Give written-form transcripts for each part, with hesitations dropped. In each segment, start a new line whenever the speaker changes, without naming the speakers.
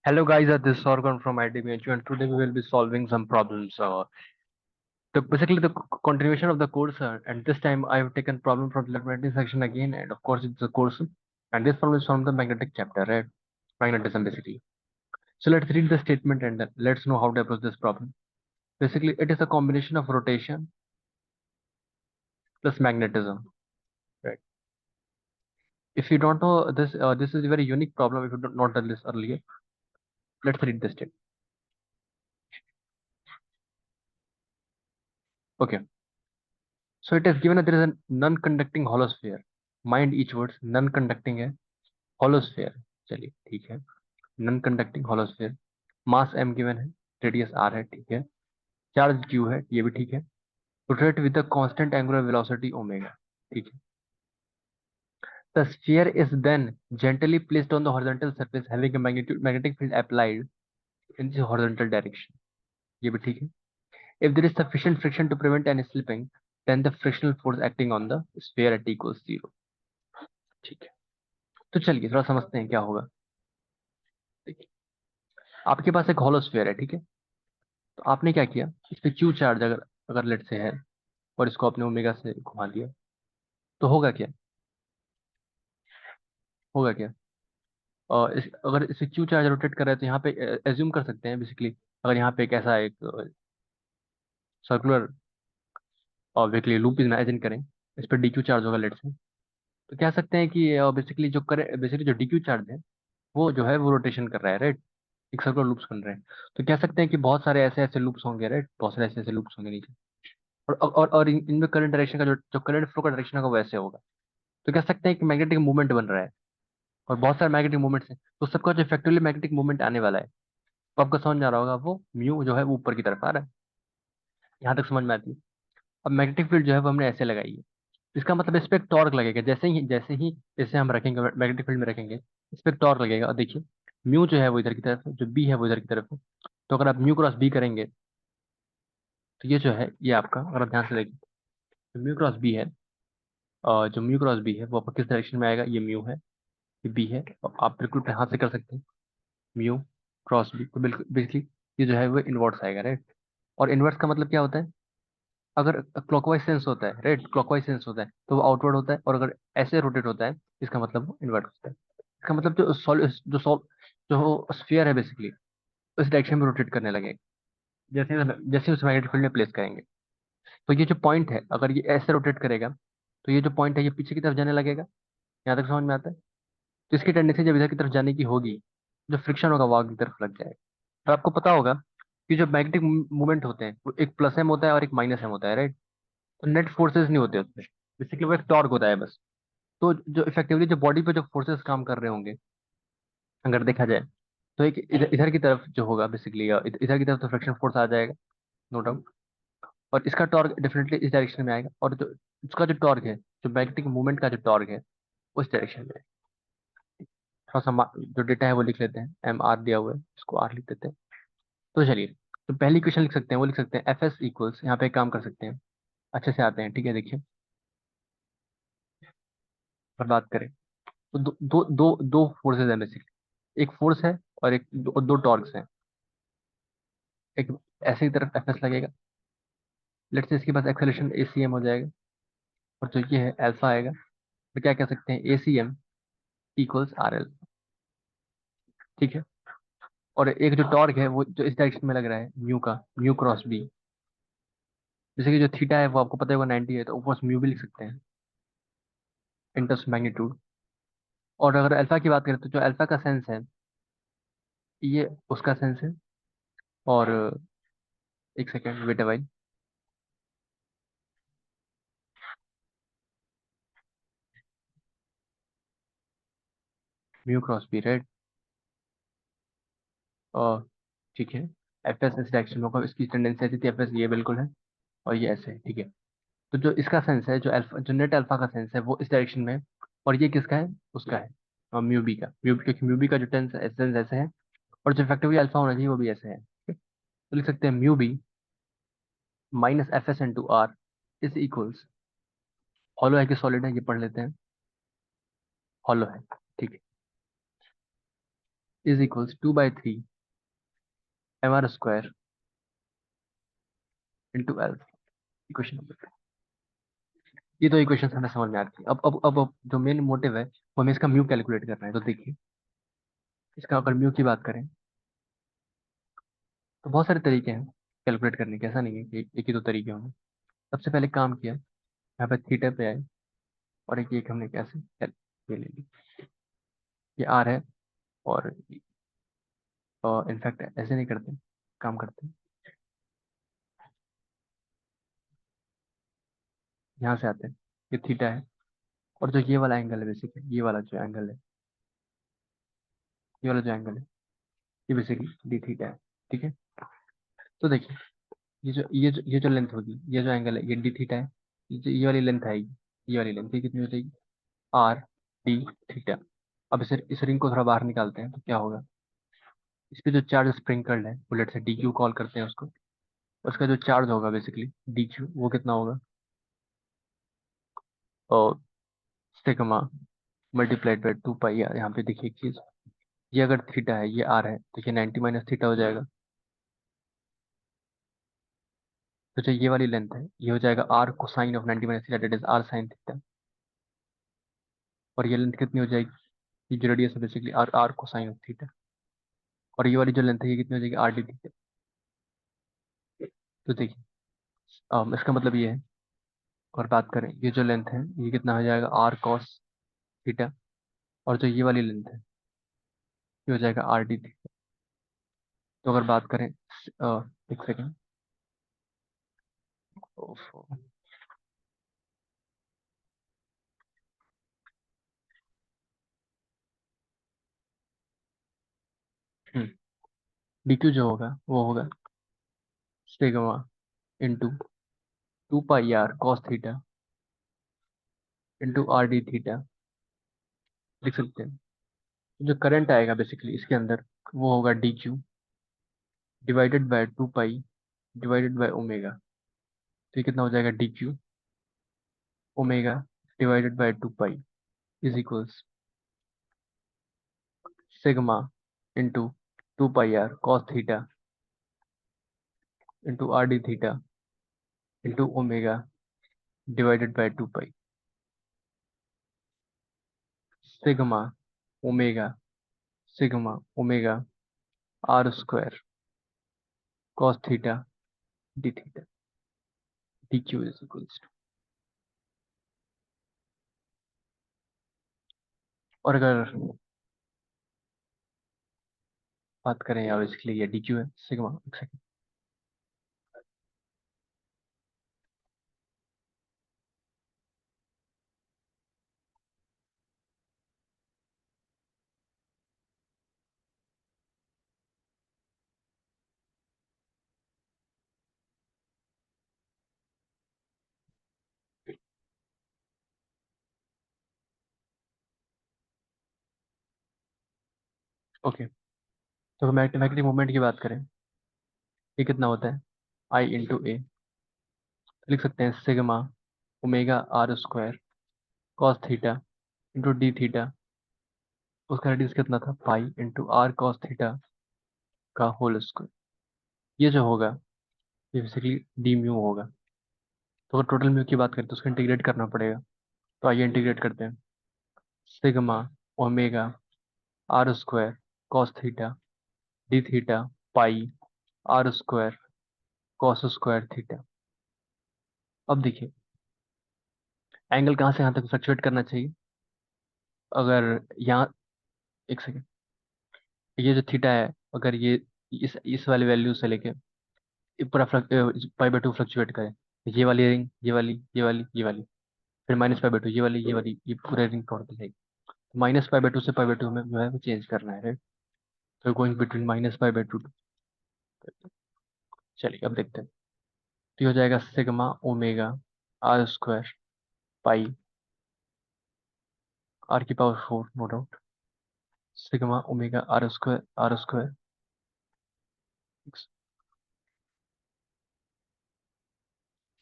Hello guys, this is Sorgon from IDBHU and today we will be solving some problems. Basically the continuation of the course and this time I have taken problem from the electromagnetic section again and of course it's a course and this problem is from the magnetic chapter, right? Magnetism basically. So let's read the statement and then let's know how to approach this problem. Basically it is a combination of rotation plus magnetism, right? If you don't know this, this is a very unique problem if you don't not done this earlier. Let's read the statement. Okay. So it is given that there is a non-conducting hollow sphere. Mind each words non-conducting है hollow sphere. चलिए ठीक है non conducting hollow sphere. मास m given है radius r है ठीक है charge q है ये भी ठीक है rotate with the constant angular velocity omega ठीक है the sphere is then gently placed on the horizontal surface having a magnetic field applied in the horizontal direction ये भी ठीक है if there is sufficient friction to prevent any slipping then the frictional force acting on the sphere at equals zero ठीक है तो चलिए थोड़ा समझते हैं क्या होगा देखिए आपके पास एक हॉलो स्फीयर है ठीक है तो आपने क्या किया इस पे क्यू चार्ज अगर अगर लेट से है और इसको आपने ओमेगा से घुमा दिया तो होगा क्या होगा क्या अगर इसे क्यू चार्ज रोटेट कर रहे हैं तो यहाँ पे एज्यूम कर सकते हैं बेसिकली अगर यहाँ पे एक ऐसा एक सर्कुलर बेसिकली लूप इमेजिन करें इस पर डी क्यू चार्ज होगा लेट से तो कह सकते हैं कि बेसिकली जो डी क्यू चार्ज है वो जो है वो रोटेशन कर रहा है राइट एक सर्कुलर लूप्स बन रहे हैं तो कह सकते हैं कि बहुत सारे ऐसे ऐसे लूप्स होंगे राइट बहुत सारे ऐसे ऐसे लूप्स होंगे नीचे और इनमें करंट डायरेक्शन का जो करंट फ्लो का डायरेक्शन होगा वैसे होगा तो कह सकते हैं कि मैग्नेटिक मूवमेंट बन रहा है और बहुत सारे मैग्नेटिक मूवमेंट्स हैं तो सबका जो इफेक्टिवली मैग्नेटिक मूवमेंट आने वाला है तो आपको समझ में आ रहा होगा वो म्यू जो है वो ऊपर की तरफ आ रहा है यहाँ तक समझ में आती है अब मैग्नेटिक फील्ड जो है वो हमने ऐसे लगाई है इसका मतलब इस पे एक टॉर्क लगेगा जैसे ही इसे हम रखेंगे मैग्नेटिक फील्ड में रखेंगे इस पे एक टॉर्क लगेगा और देखिए म्यू जो है वो इधर की तरफ है जो बी है वो इधर की तरफ है तो अगर आप म्यू क्रॉस बी करेंगे तो ये जो है ये आपका अगर आप ध्यान से देखिए तो म्यू क्रॉस बी है जो म्यू क्रॉस बी है वो आपका किस डायरेक्शन में आएगा ये म्यू है ये बी है और आप बिल्कुल अपने हाथ से कर सकते हैं म्यू क्रॉस बी तो बिल्कुल बेसिकली ये जो है वो इनवर्स आएगा राइट और इनवर्स का मतलब क्या होता है अगर क्लॉकवाइज सेंस होता है राइट क्लॉकवाइज सेंस होता है तो वो आउटवर्ड होता है और अगर ऐसे रोटेट होता है इसका मतलब वो इन्वर्ट होता है इसका मतलब जो स्फीयर है बेसिकली उस डायरेक्शन में रोटेट करने लगेगा जैसे जैसे उस मैग्नेटिक फील्ड में प्लेस करेंगे तो ये जो पॉइंट है अगर ये ऐसे रोटेट करेगा तो ये जो पॉइंट है ये पीछे की तरफ जाने लगेगा यहाँ तक समझ में आता है तो इसकी टेंडेंसी जब इधर की तरफ जाने की होगी जो फ्रिक्शन होगा वो आगे की तरफ लग जाएगा तो आपको पता होगा कि जो मैग्नेटिक मूवमेंट होते हैं वो एक प्लस एम होता है और एक माइनस एम होता है राइट तो नेट फोर्सेस नहीं होते उसमें बेसिकली वो एक टॉर्क होता है बस तो जो इफेक्टिवली जो बॉडी पे जो फोर्सेस काम कर रहे होंगे अगर देखा जाए तो एक इधर की तरफ जो होगा बेसिकली इधर की तरफ तो फ्रिक्शन फोर्स आ जाएगा नो डाउट और इसका टॉर्क डेफिनेटली इस डायरेक्शन में आएगा और जो उसका जो टॉर्क है जो मैग्नेटिक मूवमेंट का जो टॉर्क है उस डायरेक्शन में है। थोड़ा सा जो डेटा है वो लिख लेते हैं एम आर दिया हुआ है इसको आर लिख देते हैं तो चलिए तो पहली क्वेश्चन लिख सकते हैं वो लिख सकते हैं एफ एस इक्वल्स यहाँ पे एक काम कर सकते हैं अच्छे से आते हैं ठीक है देखिए अगर बात करें तो दो फोर्सेज है बेसिकली एक फोर्स है और दो टॉर्क्स हैं एक ऐसे की तरफ एफ एस लगेगा लेट्स से इसके पास एक्सेलरेशन ए सी एम हो जाएगा और जो ये है अल्फा आएगा तो क्या कह सकते हैं A C M equals R L ठीक है और एक जो टॉर्क है वो जो इस डायरेक्शन में लग रहा है म्यू का म्यू क्रॉस बी जैसे कि जो थीटा है वो आपको पता होगा 90 है तो ऊपर म्यू भी लिख सकते हैं इंटर्स मैग्नीट्यूड और अगर अल्फा की बात करें तो जो अल्फा का सेंस है ये उसका सेंस है और एक second wait a while mu cross B right और ठीक है एफ एस इस डायरेक्शन में होगा इसकी टेंडेंसी ऐसी थी एफ एस ये बिल्कुल है और ये ऐसे है ठीक है तो जो इसका सेंस है जो अल्फा जो नेट अल्फा का सेंस है वो इस डायरेक्शन में है और ये किसका है उसका है और म्यू बी का क्योंकि म्यू बी का जो सेंस ऐसे है और जो इफेक्टिवली अल्फा होना चाहिए वो भी ऐसे है ठीक है? तो लिख सकते हैं mu B minus F S into R is equals hollow है कि सॉलिड है ये पढ़ लेते हैं हॉलो है ठीक है is equals 2/3 mr² into L. Equation number 2। ये तो इक्वेशन हमें समझ में आती है। अब जो मेन मोटिव है वो हमें इसका म्यू कैलकुलेट करना है। तो देखिए, इसका अगर म्यू की बात करें तो बहुत सारे तरीके हैं कैलकुलेट करने के। ऐसा नहीं है कि एक ही दो तरीके होंगे। सबसे पहले काम किया, यहाँ पे थीटा पे आए और एक हमने कैसे ये ले ली, ये आर है। और इनफैक्ट ऐसे नहीं करते, काम करते हैं, यहाँ से आते हैं। ये थीटा है और जो ये वाला एंगल है बेसिकली, ये वाला जो एंगल है, ये वाला जो एंगल है, ये बेसिकली डी थीटा है। ठीक है। तो देखिए, ये जो लेंथ होगी, ये जो एंगल है ये डी थीटा है। ये वाली लेंथ आएगी, ये वाली लेंथ ये कितनी हो जाएगी, आर डी थीटा। अब इस रिंग को थोड़ा बाहर निकालते हैं तो क्या होगा, इस पे जो चार्ज स्प्रिंकल्ड है बुलेट से डी क्यू कॉल करते हैं उसको। उसका जो चार्ज होगा बेसिकली डी क्यू, वो कितना होगा, और sigma multiplied by 2 pi R. यहाँ पे देखिए एक चीज, ये अगर थीटा है, ये आर है, तो ये 90 माइनस थीटा हो जाएगा। तो जो ये वाली लेंथ है ये हो जाएगा R cosine of 90 minus theta, that is R sine theta. और ये लेंथ कितनी हो जाएगी, ये जो रेडियस है basically R R cosine of theta. और ये वाली जो लेंथ है ये कितनी हो जाएगी, आर डी थीटा। तो देखिए, इसका मतलब ये है, और बात करें ये जो लेंथ है ये कितना हो जाएगा, आर कॉस थीटा। और जो ये वाली लेंथ है ये हो जाएगा आर डी थीटा। तो अगर बात करें, एक सेकेंड, डी क्यू जो होगा वो होगा sigma into 2 pi R cos theta into R D theta. लिख सकते हैं। जो करंट आएगा बेसिकली इसके अंदर वो होगा D Q divided by 2 pi divided by omega. तो ये कितना हो जाएगा, D Q omega divided by 2 pi is equals sigma into 2 pi R cos theta into R D theta into omega divided by 2 pi. Sigma omega sigma omega R square cos theta D theta D Q is equals to. और अगर बात करें यार, इसके लिए ये D Q है sigma, एक सेकंड। ओके। तो मैग्नेटिक मोमेंट की बात करें, ये कितना होता है, आई इंटू ए। लिख सकते हैं sigma omega R square cos theta into D theta. उसका रेडियस कितना था, pi into R cos theta का होल स्क्वायर। ये जो होगा ये बेसिकली डी म्यू होगा। तो अगर टोटल म्यू की बात करें तो उसको इंटीग्रेट करना पड़ेगा। तो आइए इंटीग्रेट करते हैं। Sigma omega R square cos theta D theta pi R square cos square theta. अब देखिए, एंगल कहाँ से कहाँ तक फ्लक्चुएट करना चाहिए। अगर यहाँ, एक सेकेंड, ये जो थीटा है, अगर ये इस वाली वैल्यू से लेके ये पूरा पाई/2 फ्लक्चुएट करे, ये वाली रिंग, ये वाली, फिर -π/2, ये वाली, ये पूरे रिंग कवर कर जाएगी। -π/2 से π/2 में जो है वो चेंज करना है, राइट। तो गोइंग बिटवीन -π/2। चलिए अब देखते हैं। तो ये हो जाएगा sigma omega R square pi, r⁴ no doubt, sigma omega R square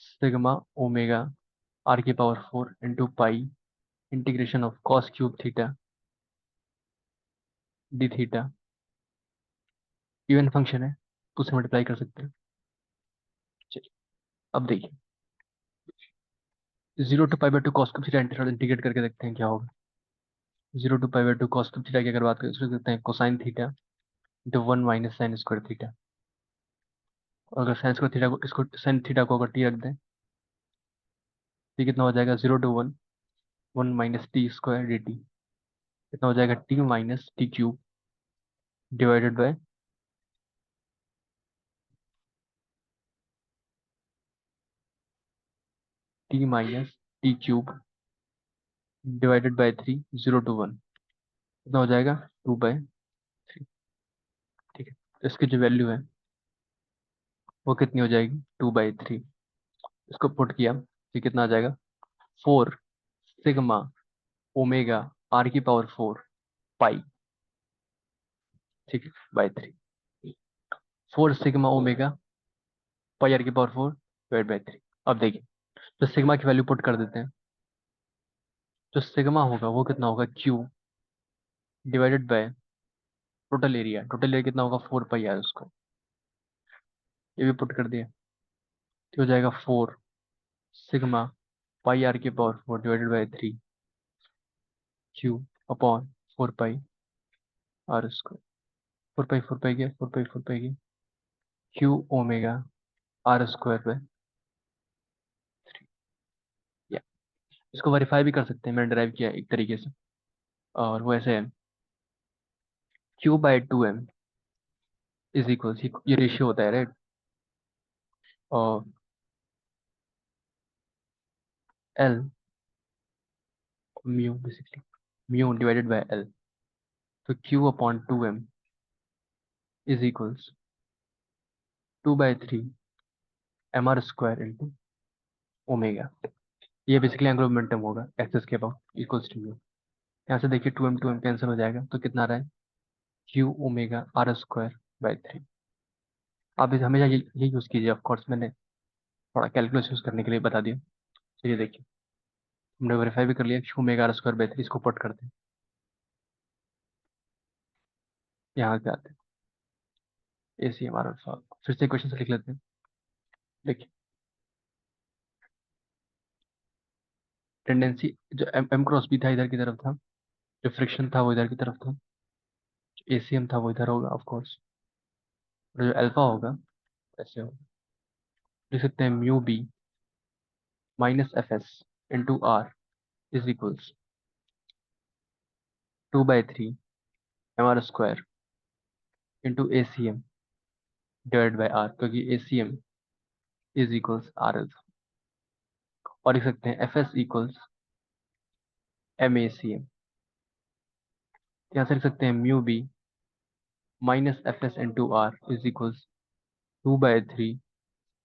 sigma omega r⁴ into pi integration of cos cube theta D theta even function है तो उसे मल्टीप्लाई कर सकते हैं। चलिए अब देखिए, 0 to π/2 cos cube theta integrate करके देखते हैं क्या होगा। 0 to π/2 cos क्यूब थीटा की अगर बात करें तो उसको देखते हैं cosine theta into 1 - sin square theta. और अगर साइन स्क्वायर थीटा को, इसको साइन थीटा को अगर टी रख दें तो ये कितना हो जाएगा, 0 to 1 1 - t² dt। कितना हो जाएगा, t - t³ divided by t - t³ divided by 3, 0 to 1 कितना हो जाएगा, 2/3। ठीक है, तो इसकी जो वैल्यू है वो कितनी हो जाएगी, 2/3। इसको पुट किया तो कितना आ जाएगा, 4 सिग्मा ओमेगा r⁴ ठीक है by 3। 4 sigma omega πr⁴ divide by 3। अब देखिए, तो सिग्मा की वैल्यू पुट कर देते हैं। जो सिग्मा होगा वो कितना होगा, Q divided by total area कितना होगा, 4 πr उसको, ये भी पुट कर दिया तो हो जाएगा 4 sigma πr⁴ divided by 3 Q upon 4 πr²। 4 π 4 π गया, 4 π 4 π गया, Q⍵r² या इसको वेरीफाई भी कर सकते हैं, मैंने ड्राइव किया एक तरीके से। और वो ऐसे है, Q/2m इज इक्वल, ये रेशियो होता है राइट, और L mu basically, mu divided by L। तो Q/2m is equals 2/3 mr² into omega. ये बेसिकली एंगुलर मोमेंटम होगा एक्सिस के अबाउट इक्वल्स टू म्यू। यहाँ से देखिए 2m कैंसिल हो जाएगा तो कितना आ रहा है, Q⍵r²/3। आप इसे हमेशा ये यूज़ कीजिए, ऑफ कोर्स मैंने थोड़ा कैलकुलस यूज़ करने के लिए बता दिया। चलिए देखिए, हमने वेरीफाई भी कर लिया, Q⍵r²/3 इसको पुट करते हैं। यहाँ से आते हैं ACM फिर से क्वेश्चन से लिख लेते हैं। देखिए, टेंडेंसी जो M क्रॉस B था इधर की तरफ था, जो फ्रिक्शन था वो इधर की तरफ था, जो ACM था वो इधर होगा ऑफ कोर्स, और जो अल्फा होगा ऐसे होगा। लिख सकते हैं mu B minus F S into R is equals 2/3 mr² into ACM divide by R, क्योंकि ACM is equals R alpha. और लिख सकते हैं एफ एस इक्वल्स MACM। यहाँ से लिख सकते हैं mu B minus F S into R is equals 2/3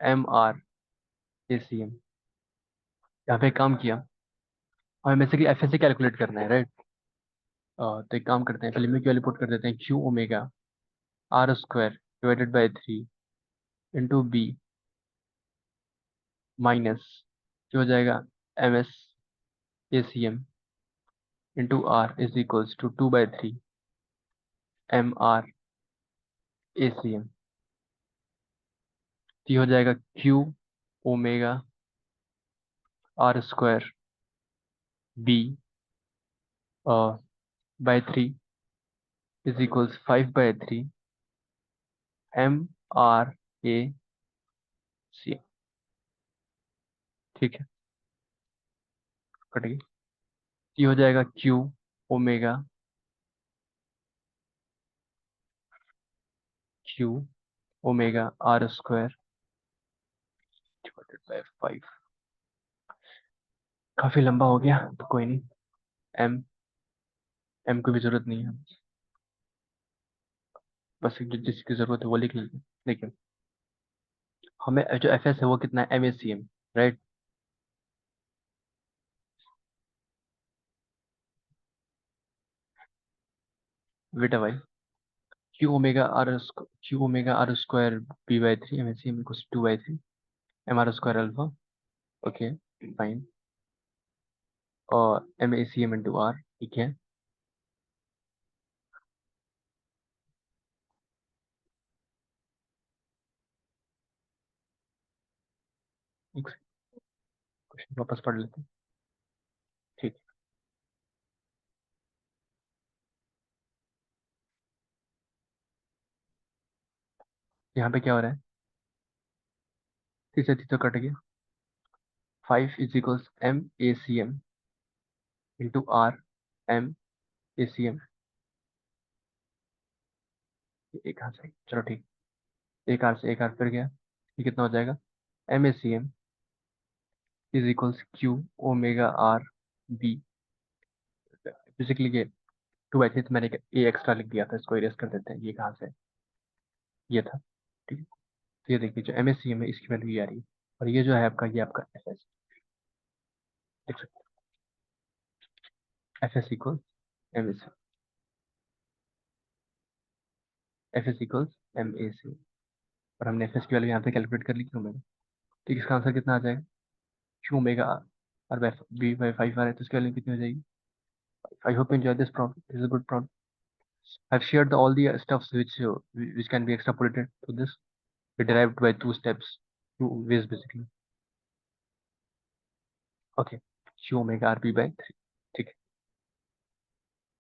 mr ACM। यहाँ पे काम किया, हमें बेसिकली एफ एस से कैलकुलेट करना है राइट। तो एक काम करते हैं, पहले म्यू की वैल्यू पुट कर देते हैं, Q⍵r² divided by 3 into B minus जो हो जाएगा MSACM into R is equals to 2/3 mr ACM। तो ये हो जाएगा Q⍵r² B by 3 is equals 5/3 mr ACM। ठीक है, कट गई। ये हो जाएगा Q⍵r² डिवाइडेड बाय 5। काफी लंबा हो गया तो कोई नहीं, एम एम की भी जरूरत नहीं है, बस जिसकी जरूरत है वो लिख लीजिए। देखिए, हमें जो एफ एस है वो कितना है, MACM राइट। बेटा भाई, Q⍵r² b/3 MACM equals 2/3 mr² alpha. Okay fine, और MACM इंटू आर, ठीक है। एक क्वेश्चन वापस पढ़ लेते हैं। ठीक। यहाँ पे क्या हो रहा है? तीसरा तीसरा कट गया। 5 = M/ACM इंटू R/M/ACM। एक हाथ से, चलो ठीक। एक आर से एक आर फिर गया, ये कितना हो जाएगा? M/ACM = Q⍵R⍵B। बेसिकली ये 2 तो मैंने ए एक्स्ट्रा लिख दिया था, इसको इरेज कर देते हैं। ये कहाँ से? ये था। ठीक है। तो ये देखिए, जो M/ACM है इसकी वैल्यू ये आ रही है। और ये जो है आपका, ये आपका FS, देख सकते हैं। FS = और हमने FS की वैल्यू यहाँ पे कैलकुलेट कर ली, क्यों मैंने। ठीक, इसका आंसर कितना आ जाएगा? Q⍵R। और बी बाई 5 आ रहा है, तो इसकी वैल्यू कितनी हो जाएगी? I hope you enjoy this problem. This is a good problem. I've shared all the stuffs which can be extrapolated to this. We derived by 2 steps, 2 ways basically. Okay, Q omega RB by 3.